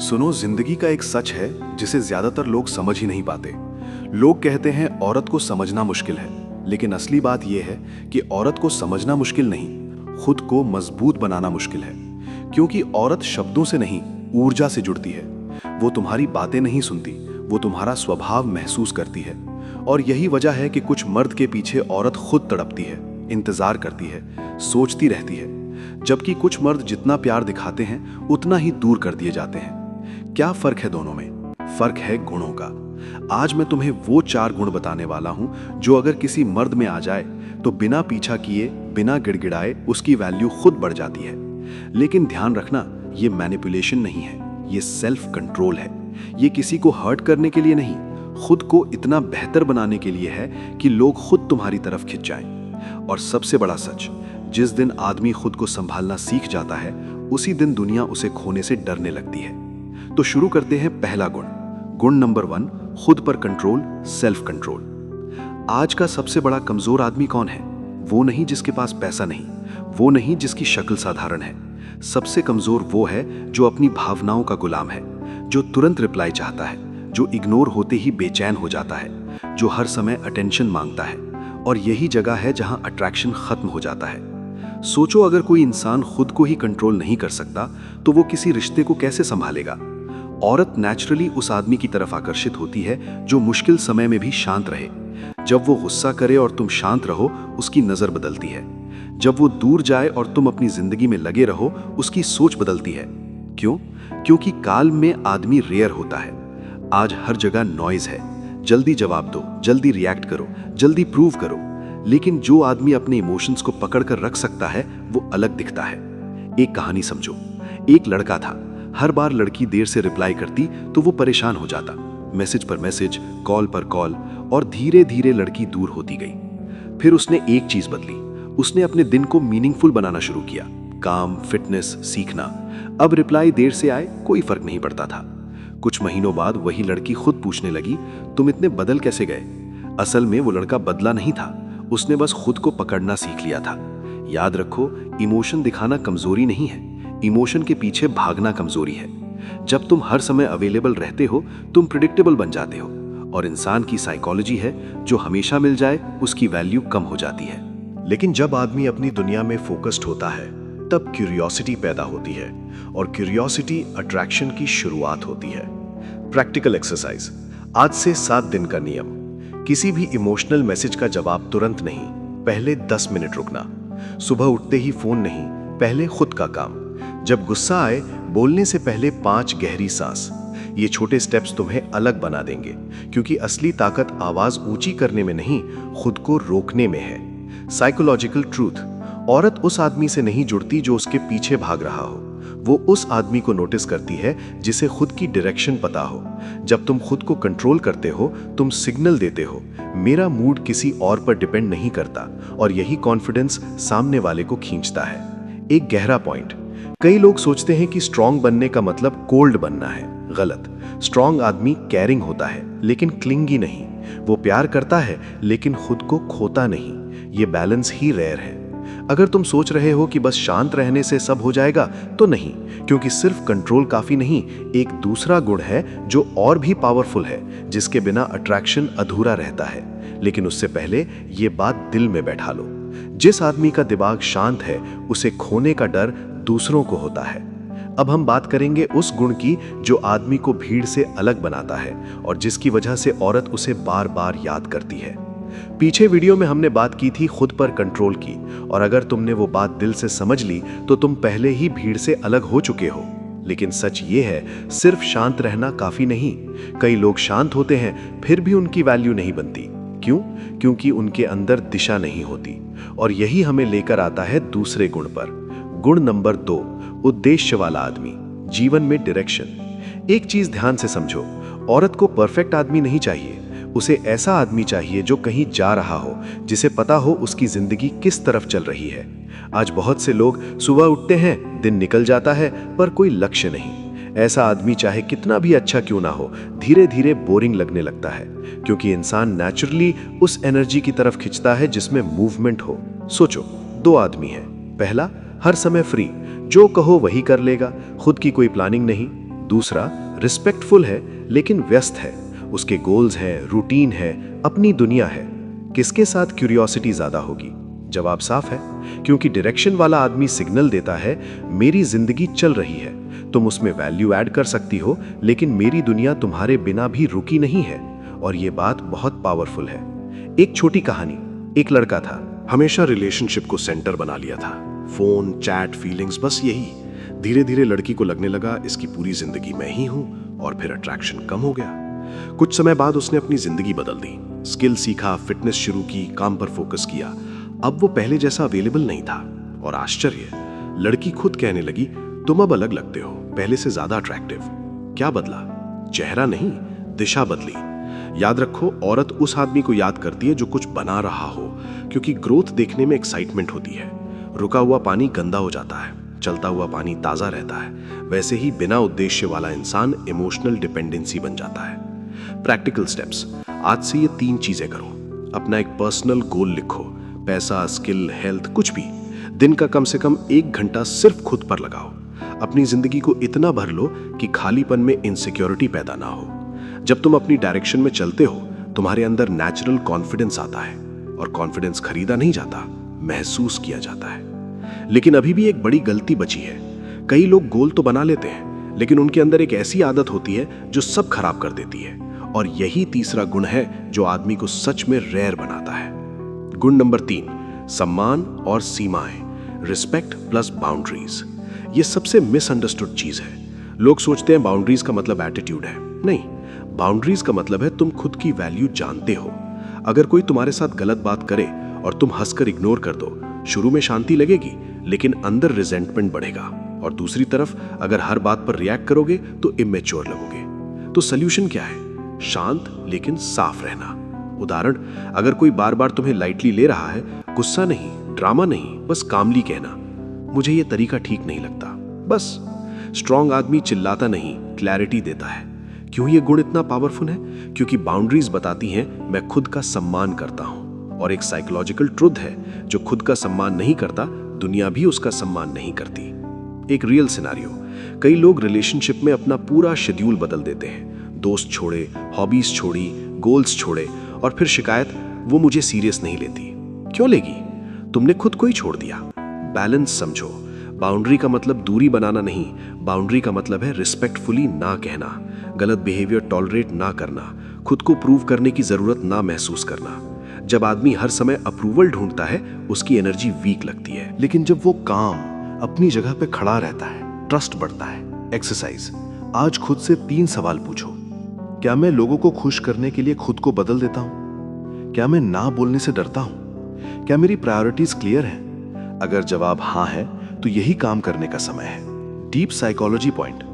सुनो, जिंदगी का एक सच है जिसे ज्यादातर लोग समझ ही नहीं पाते। लोग कहते हैं औरत को समझना मुश्किल है, लेकिन असली बात यह है कि औरत को समझना मुश्किल नहीं, खुद को मजबूत बनाना मुश्किल है। क्योंकि औरत शब्दों से नहीं, ऊर्जा से जुड़ती है। वो तुम्हारी बातें नहीं सुनती, वो तुम्हारा स्वभाव महसूस करती है। और यही वजह है कि कुछ मर्द के पीछे औरत खुद तड़पती है, इंतजार करती है, सोचती रहती है। जबकि कुछ मर्द जितना प्यार दिखाते हैं उतना ही दूर कर दिए जाते हैं। क्या फर्क है दोनों में? फर्क है गुणों का। आज मैं तुम्हें वो 4 गुण बताने वाला हूं जो अगर किसी मर्द में आ जाए तो बिना पीछा किए, बिना गिड़गिड़ाए उसकी वैल्यू खुद बढ़ जाती है। लेकिन ध्यान रखना, ये मैनिपुलेशन नहीं है, ये सेल्फ कंट्रोल है। ये किसी को हर्ट करने के लिए नहीं, खुद को इतना बेहतर बनाने के लिए है कि लोग खुद तुम्हारी तरफ खिंच जाएं। और सबसे बड़ा सच, जिस दिन आदमी खुद को संभालना सीख जाता है, उसी दिन दुनिया उसे खोने से डरने लगती है। तो शुरू करते हैं पहला गुण। गुण नंबर 1, खुद पर कंट्रोल, सेल्फ कंट्रोल। आज का सबसे बड़ा कमजोर आदमी कौन है? वो नहीं जिसके पास पैसा नहीं, वो नहीं जिसकी शक्ल साधारण है। सबसे कमजोर वो है जो अपनी भावनाओं का गुलाम है, जो तुरंत रिप्लाई चाहता है, जो इग्नोर होते ही बेचैन हो जाता है, जो हर समय अटेंशन मांगता है। और यही जगह है जहां अट्रैक्शन खत्म हो जाता है। सोचो, अगर कोई इंसान खुद को ही कंट्रोल नहीं कर सकता तो वो किसी रिश्ते को कैसे संभालेगा? औरत नेचुरली उस आदमी की तरफ आकर्षित होती है जो मुश्किल समय में भी शांत रहे। जब वो गुस्सा करे और तुम शांत रहो, उसकी नजर बदलती है। जब वो दूर जाए और तुम अपनी जिंदगी में लगे रहो, उसकी सोच बदलती है। क्यों? क्योंकि काल में आदमी रेयर होता है। आज हर जगह नॉइज है, जल्दी जवाब दो, जल्दी रिएक्ट करो, जल्दी प्रूव करो। लेकिन जो आदमी अपने इमोशंस को पकड़ कर रख सकता है वो अलग दिखता है। एक कहानी समझो। एक लड़का था, हर बार लड़की देर से रिप्लाई करती तो वो परेशान हो जाता। मैसेज पर मैसेज, कॉल पर कॉल, और धीरे धीरे लड़की दूर होती गई। फिर उसने एक चीज बदली, उसने अपने दिन को मीनिंगफुल बनाना शुरू किया। काम, फिटनेस, सीखना। अब रिप्लाई देर से आए कोई फर्क नहीं पड़ता था। कुछ महीनों बाद वही लड़की खुद पूछने लगी, तुम इतने बदल कैसे गए? असल में वो लड़का बदला नहीं था, उसने बस खुद को पकड़ना सीख लिया था। याद रखो, इमोशन दिखाना कमजोरी नहीं है, इमोशन के पीछे भागना कमजोरी है। जब तुम हर समय अवेलेबल रहते हो, तुम प्रिडिक्टेबल बन जाते हो। और इंसान की साइकोलॉजी है, जो हमेशा मिल जाए उसकी वैल्यू कम हो जाती है। लेकिन जब आदमी अपनी दुनिया में फोकस्ड होता है, तब क्यूरियोसिटी पैदा होती है, और क्यूरियोसिटी अट्रैक्शन की शुरुआत होती है। Practical exercise. आज से 7 दिन का नियम। किसी भी इमोशनल मैसेज का जवाब तुरंत नहीं, पहले 10 मिनट रुकना। सुबह उठते ही फोन नहीं, पहले खुद का काम। जब गुस्सा आए, बोलने से पहले 5 गहरी सांस। ये छोटे स्टेप्स तुम्हें अलग बना देंगे, क्योंकि असली ताकत आवाज ऊंची करने में नहीं, खुद को रोकने में है। Psychological truth. औरत उस आदमी से नहीं जुड़ती जो उसके पीछे भाग रहा हो, वो उस आदमी को नोटिस करती है जिसे खुद की डायरेक्शन पता हो। जब तुम खुद को कंट्रोल करते हो, तुम सिग्नल देते हो, मेरा मूड किसी और पर डिपेंड नहीं करता। और यही कॉन्फिडेंस सामने वाले को खींचता है। एक गहरा पॉइंट। कई लोग सोचते हैं कि स्ट्रांग बनने का मतलब कोल्ड बनना है। गलत। स्ट्रांग आदमी कैरिंग होता है, लेकिन क्लिंगी नहीं। वो प्यार करता है, लेकिन खुद को खोता नहीं। ये बैलेंस ही रेयर है। अगर तुम सोच रहे हो कि बस शांत रहने से सब हो जाएगा, तो नहीं, क्योंकि सिर्फ कंट्रोल काफी नहीं। एक दूसरा गुण है जो और भी पावरफुल है, जिसके बिना अट्रैक्शन अधूरा रहता है। लेकिन उससे पहले ये बात दिल में बैठा लो। जिस आदमी का दिमाग शांत है, उसे खोने का डर दूसरों को होता है। अब हम बात करेंगे उस गुण की जो आदमी को भीड़ से अलग बनाता है, और जिसकी वजह से औरत उसे बार बार याद करती है। पीछे वीडियो में हमने बात की थी खुद पर कंट्रोल की, और अगर तुमने वो बात दिल से समझ ली तो तुम पहले ही भीड़ से अलग हो चुके हो। लेकिन सच ये है, सिर्फ शांत रहना काफी नहीं। कई लोग शांत होते हैं, फिर भी उनकी वैल्यू नहीं बनती। क्यों? क्योंकि उनके अंदर दिशा नहीं होती। और यही हमें लेकर आता है दूसरे गुण पर। गुण नंबर 2, उद्देश्य वाला आदमी, जीवन में डायरेक्शन। एक चीज ध्यान से समझो, औरत को परफेक्ट आदमी नहीं चाहिए, उसे ऐसा आदमी चाहिए जो कहीं जा रहा हो, जिसे पता हो उसकी जिंदगी किस तरफ चल रही है। आज बहुत से लोग सुबह उठते हैं, दिन निकल जाता है, पर कोई लक्ष्य नहीं। ऐसा आदमी चाहे कितना भी अच्छा क्यों ना हो, धीरे धीरे बोरिंग लगने लगता है, क्योंकि इंसान नेचुरली उस एनर्जी की तरफ खिंचता है जिसमें मूवमेंट हो। सोचो, 2 आदमी हैं। पहला, हर समय फ्री, जो कहो वही कर लेगा, खुद की कोई प्लानिंग नहीं। दूसरा रिस्पेक्टफुल है लेकिन व्यस्त है, उसके गोल्स हैं, रूटीन है, अपनी दुनिया है। किसके साथ क्यूरियोसिटी ज्यादा होगी? जवाब साफ है, क्योंकि डायरेक्शन वाला आदमी सिग्नल देता है मेरी जिंदगी चल रही है, तुम उसमें वैल्यू ऐड कर सकती हो, लेकिन मेरी दुनिया तुम्हारे बिना भी रुकी नहीं है। और ये बात बहुत पावरफुल है। एक छोटी कहानी। एक लड़का था, हमेशा रिलेशनशिप को सेंटर बना लिया था। फोन, चैट, फीलिंग्स, बस यही। धीरे धीरे लड़की को लगने लगा इसकी पूरी जिंदगी मैं ही हूं, और फिर अट्रैक्शन कम हो गया। कुछ समय बाद उसने अपनी जिंदगी बदल दी, स्किल सीखा, फिटनेस शुरू की, काम पर फोकस किया। अब वो पहले जैसा अवेलेबल नहीं था। और आश्चर्य, लड़की खुद कहने लगी तुम अब अलग लगते हो, पहले से ज्यादा अट्रैक्टिव। क्या बदला? चेहरा नहीं, दिशा बदली। याद रखो, औरत उस आदमी को याद करती है जो कुछ बना रहा हो, क्योंकि ग्रोथ देखने में एक्साइटमेंट होती है। रुका हुआ पानी गंदा हो जाता है, चलता हुआ पानी ताजा रहता है। वैसे ही बिना उद्देश्य वाला इंसान इमोशनल डिपेंडेंसी बन जाता है। Practical steps. आज से ये 3 चीजें करो। अपना एक पर्सनल गोल लिखो, पैसा, स्किल, हेल्थ, कुछ भी। दिन का कम से कम 1 घंटा सिर्फ खुद पर लगाओ। अपनी जिंदगी को इतना भर लो कि खालीपन में इनसिक्योरिटी पैदा ना हो। जब तुम अपनी डायरेक्शन में चलते हो, तुम्हारे अंदर नेचुरल कॉन्फिडेंस आता है। और कॉन्फिडेंस खरीदा नहीं जाता, महसूस किया जाता है। लेकिन अभी भी एक बड़ी गलती बची है। कई लोग गोल तो बना लेते हैं, लेकिन उनके अंदर एक ऐसी आदत होती है जो सब खराब कर देती है। और यही तीसरा गुण है जो आदमी को सच में रेयर बनाता है। गुण नंबर 3, सम्मान और सीमाएं, रिस्पेक्ट प्लस बाउंड्रीज। ये सबसे मिसअंडरस्टूड चीज है। लोग सोचते हैं बाउंड्रीज का मतलब एटीट्यूड है। नहीं, बाउंड्रीज का मतलब है तुम खुद की वैल्यू जानते हो। अगर कोई तुम्हारे साथ गलत बात करे और तुम हंसकर इग्नोर कर दो, शुरू में शांति लगेगी, लेकिन अंदर रिजेंटमेंट बढ़ेगा। और दूसरी तरफ अगर हर बात पर रिएक्ट करोगे तो इमेच्योर लगोगे। तो सोल्यूशन क्या है? शांत लेकिन साफ रहना। उदाहरण, अगर कोई बार बार तुम्हें लाइटली ले रहा है, गुस्सा नहीं, ड्रामा नहीं, बस कामली कहना, मुझे ये तरीका ठीक नहीं लगता, बस। स्ट्रॉन्ग आदमी चिल्लाता नहीं, क्लैरिटी देता है। क्यों ये गुण इतना पावरफुल है? क्योंकि बाउंड्रीज बताती हैं मैं खुद का सम्मान करता हूं। और एक साइकोलॉजिकल ट्रुथ है, जो खुद का सम्मान नहीं करता, दुनिया भी उसका सम्मान नहीं करती। एक रियल सिनेरियो। कई लोग रिलेशनशिप में अपना पूरा शेड्यूल बदल देते हैं। दोस्त छोड़े, हॉबीज छोड़ी, गोल्स छोड़े, और फिर शिकायत, वो मुझे सीरियस नहीं लेती। क्यों लेगी? तुमने खुद को ही छोड़ दिया। बैलेंस समझो। बाउंड्री का मतलब दूरी बनाना नहीं, बाउंड्री का मतलब है रिस्पेक्टफुली ना कहना, गलत बिहेवियर टॉलरेट ना करना, खुद को प्रूव करने की जरूरत ना महसूस करना। जब आदमी हर समय अप्रूवल ढूंढता है, उसकी एनर्जी वीक लगती है। लेकिन जब वो काम अपनी जगह पे खड़ा रहता है, ट्रस्ट बढ़ता है। एक्सरसाइज। आज खुद से 3 सवाल पूछो। क्या मैं लोगों को खुश करने के लिए खुद को बदल देता हूं? क्या मैं ना बोलने से डरता हूं? क्या मेरी प्रायोरिटीज क्लियर हैं? अगर जवाब हाँ है, तो यही काम करने का समय है। Deep psychology point.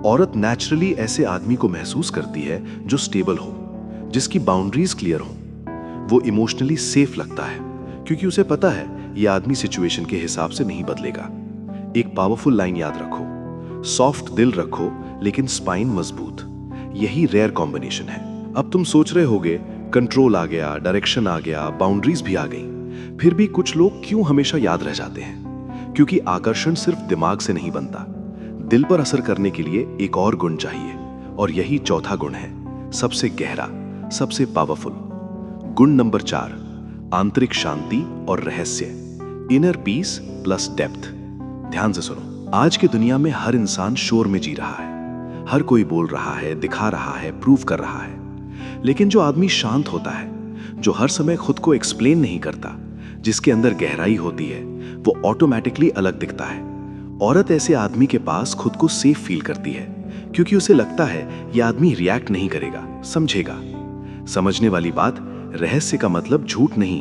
औरत नेचुरली ऐसे आदमी को महसूस करती है जो स्टेबल हो, जिसकी बाउंड्रीज क्लियर हो। वो इमोशनली सेफ लगता है, क्योंकि उसे पता है ये आदमी सिचुएशन के हिसाब से नहीं बदलेगा। एक पावरफुल लाइन याद रखो, सॉफ्ट दिल रखो लेकिन स्पाइन मजबूत। यही रेयर कॉम्बिनेशन है। अब तुम सोच रहे होगे, कंट्रोल आ गया, डायरेक्शन आ गया, बाउंड्रीज भी आ गई, फिर भी कुछ लोग क्यों हमेशा याद रह जाते हैं? क्योंकि आकर्षण सिर्फ दिमाग से नहीं बनता, दिल पर असर करने के लिए एक और गुण चाहिए। और यही चौथा गुण है, सबसे गहरा, सबसे पावरफुल। गुण नंबर 4, आंतरिक शांति और रहस्य, इनर पीस प्लस डेप्थ। ध्यान से सुनो। आज की दुनिया में हर इंसान शोर में जी रहा है। हर कोई बोल रहा है, दिखा रहा है, प्रूव कर रहा है। लेकिन जो आदमी शांत होता है, जो हर समय खुद को एक्सप्लेन नहीं करता, जिसके अंदर गहराई होती है, वो ऑटोमेटिकली अलग दिखता है। औरत ऐसे आदमी के पास खुद को सेफ फील करती है, क्योंकि उसे लगता है यह आदमी रिएक्ट नहीं करेगा, समझेगा। समझने वाली बात, रहस्य का मतलब झूठ नहीं।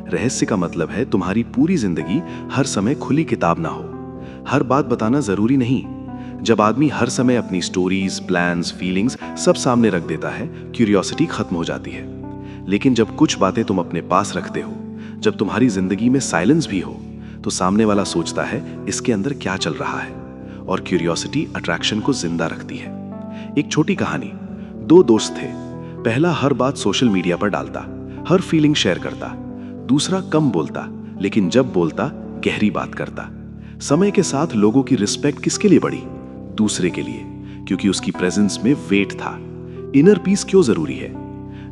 रहस्य का मतलब है तुम्हारी पूरी जिंदगी हर समय खुली किताब ना हो। हर बात बताना जरूरी नहीं। जब आदमी हर समय अपनी स्टोरीज, प्लान्स, फीलिंग्स सब सामने रख देता है, क्यूरियोसिटी खत्म हो जाती है। लेकिन जब कुछ बातें तुम अपने पास रखते हो, जब तुम्हारी जिंदगी में साइलेंस भी हो, तो सामने वाला सोचता है इसके अंदर क्या चल रहा है। और क्यूरियोसिटी अट्रैक्शन को जिंदा रखती है। एक छोटी कहानी। 2 दोस्त थे। पहला हर बात सोशल मीडिया पर डालता, हर फीलिंग शेयर करता। दूसरा कम बोलता, लेकिन जब बोलता गहरी बात करता। समय के साथ लोगों की रिस्पेक्ट किसके लिए बढ़ी? दूसरे के लिए, क्योंकि उसकी प्रेजेंस में वेट था। इनर पीस क्यों जरूरी है?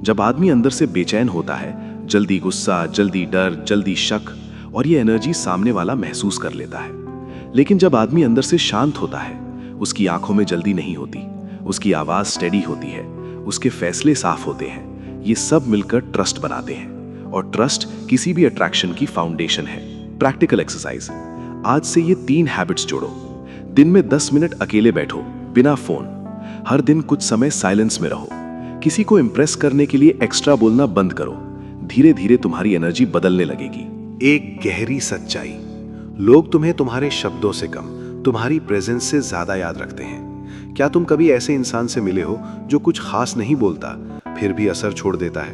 जब आदमी अंदर से बेचैन होता है, जल्दी गुस्सा, जल्दी डर, जल्दी शक, और ये एनर्जी सामने वाला महसूस कर लेता है। लेकिन जब आदमी अंदर से शांत होता है, उसकी आंखों में जल्दी नहीं होती, उसकी आवाज स्टेडी होती है, उसके फैसले साफ होते हैं। ये सब मिलकर ट्रस्ट बनाते हैं, और ट्रस्ट किसी भी अट्रैक्शन की फाउंडेशन है। Practical exercise. आज से ये 3 हैबिट्स जोड़ो। दिन में 10 मिनट अकेले बैठो, बिना फोन। हर दिन कुछ समय साइलेंस में रहो। किसी को इंप्रेस करने के लिए एक्स्ट्रा बोलना बंद करो। धीरे धीरे तुम्हारी एनर्जी बदलने लगेगी। एक गहरी सच्चाई, लोग तुम्हें तुम्हारे शब्दों से कम तुम्हारी प्रेजेंस से ज्यादा याद रखते हैं। क्या तुम कभी ऐसे इंसान से मिले हो जो कुछ खास नहीं बोलता फिर भी असर छोड़ देता है?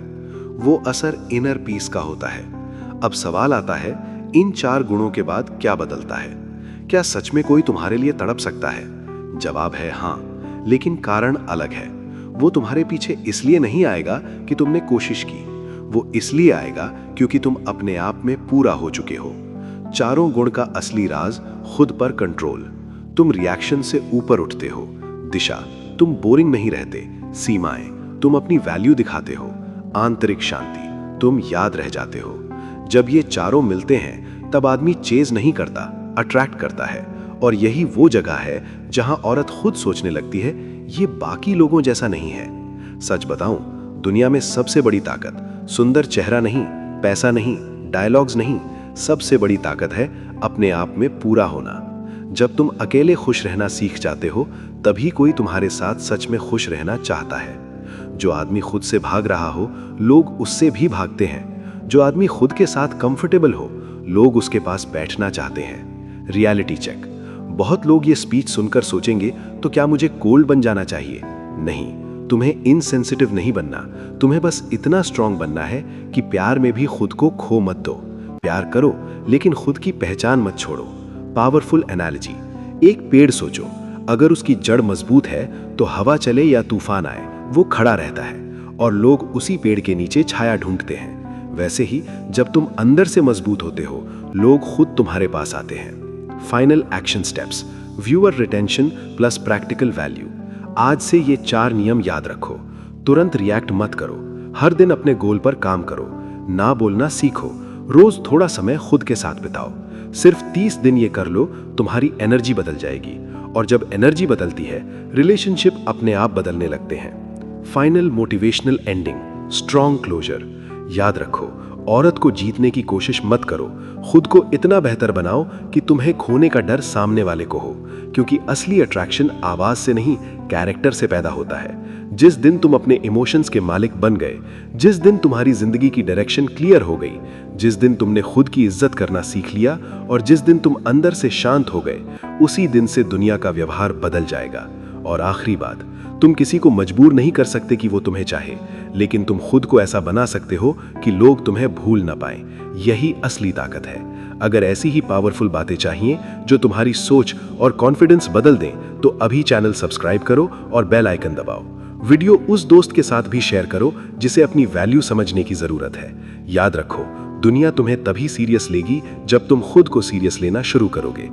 वो असर इनर पीस का होता है। अब सवाल आता है, इन 4 गुणों के बाद क्या बदलता है? क्या सच में कोई तुम्हारे लिए तड़प सकता है? जवाब है हाँ, लेकिन कारण अलग है। वो तुम्हारे पीछे इसलिए नहीं आएगा कि तुमने कोशिश की, वो इसलिए आएगा क्योंकि तुम अपने आप में पूरा हो चुके हो। 4 गुण का असली राज, खुद पर कंट्रोल। तुम रिएक्शन से ऊपर उठते हो। दिशा, तुम बोरिंग नहीं रहते। सीमाएं, तुम अपनी वैल्यू दिखाते हो। आंतरिक शांति, तुम याद रह जाते हो। जब ये चारों मिलते हैं तब आदमी चेज नहीं करता, अट्रैक्ट करता है। और यही वो जगह है जहां औरत खुद सोचने लगती है, ये बाकी लोगों जैसा नहीं है। सच बताऊं, दुनिया में सबसे बड़ी ताकत सुंदर चेहरा नहीं, पैसा नहीं, डायलॉग्स नहीं, सबसे बड़ी ताकत है अपने आप में पूरा होना। जब तुम अकेले खुश रहना सीख जाते हो, तभी कोई तुम्हारे साथ सच में खुश रहना चाहता है। जो आदमी खुद से भाग रहा हो, लोग उससे भी भागते हैं। जो आदमी खुद के साथ कंफर्टेबल हो, लोग उसके पास बैठना चाहते हैं। Reality check. बहुत लोग ये स्पीच सुनकर सोचेंगे, तो क्या मुझे कोल्ड बन जाना चाहिए? नहीं, तुम्हें इनसेंसिटिव नहीं बनना। तुम्हें बस इतना स्ट्रांग बनना है कि प्यार में भी खुद को खो मत दो। प्यार करो, लेकिन खुद की पहचान मत छोड़ो। Powerful analogy. एक पेड़ सोचो, अगर उसकी जड़ मजबूत है तो हवा चले या तूफान आए, वो खड़ा रहता है, और लोग उसी पेड़ के नीचे छाया ढूंढते हैं। वैसे ही जब तुम अंदर से मजबूत होते हो, लोग खुद तुम्हारे पास आते हैं। Final action steps. Viewer retention plus practical value. आज से ये 4 नियम याद रखो। तुरंत रिएक्ट मत करो। हर दिन अपने गोल पर काम करो। ना बोलना सीखो। रोज थोड़ा समय खुद के साथ बिताओ। सिर्फ 30 दिन ये कर लो, तुम्हारी एनर्जी बदल जाएगी। और जब एनर्जी बदलती है, रिलेशनशिप अपने आप बदलने लगते हैं। Final motivational ending, strong closure. याद रखो, औरत को जीतने की कोशिश मत करो। खुद को इतना बेहतर बनाओ कि तुम्हें खोने का डर सामने वाले को हो, क्योंकि असली अट्रैक्शन आवाज से नहीं, कैरेक्टर से पैदा होता है। जिस दिन तुम अपने इमोशंस के मालिक बन गए, जिस दिन तुम्हारी जिंदगी की डायरेक्शन क्लियर हो गई, जिस दिन तुमने खुद की इज्जत करना सीख लिया, और जिस दिन तुम अंदर से शांत हो गए, उसी दिन से दुनिया का व्यवहार बदल जाएगा। और आखिरी बात, तुम किसी को मजबूर नहीं कर सकते कि वो तुम्हें चाहे, लेकिन तुम खुद को ऐसा बना सकते हो कि लोग तुम्हें भूल ना पाएं। यही असली ताकत है। अगर ऐसी ही पावरफुल बातें चाहिए जो तुम्हारी सोच और कॉन्फिडेंस बदल दें, तो अभी चैनल सब्सक्राइब करो और बेल आइकन दबाओ। वीडियो उस दोस्त के साथ भी शेयर करो जिसे अपनी वैल्यू समझने की जरूरत है। याद रखो, दुनिया तुम्हें तभी सीरियस लेगी जब तुम खुद को सीरियस लेना शुरू करोगे।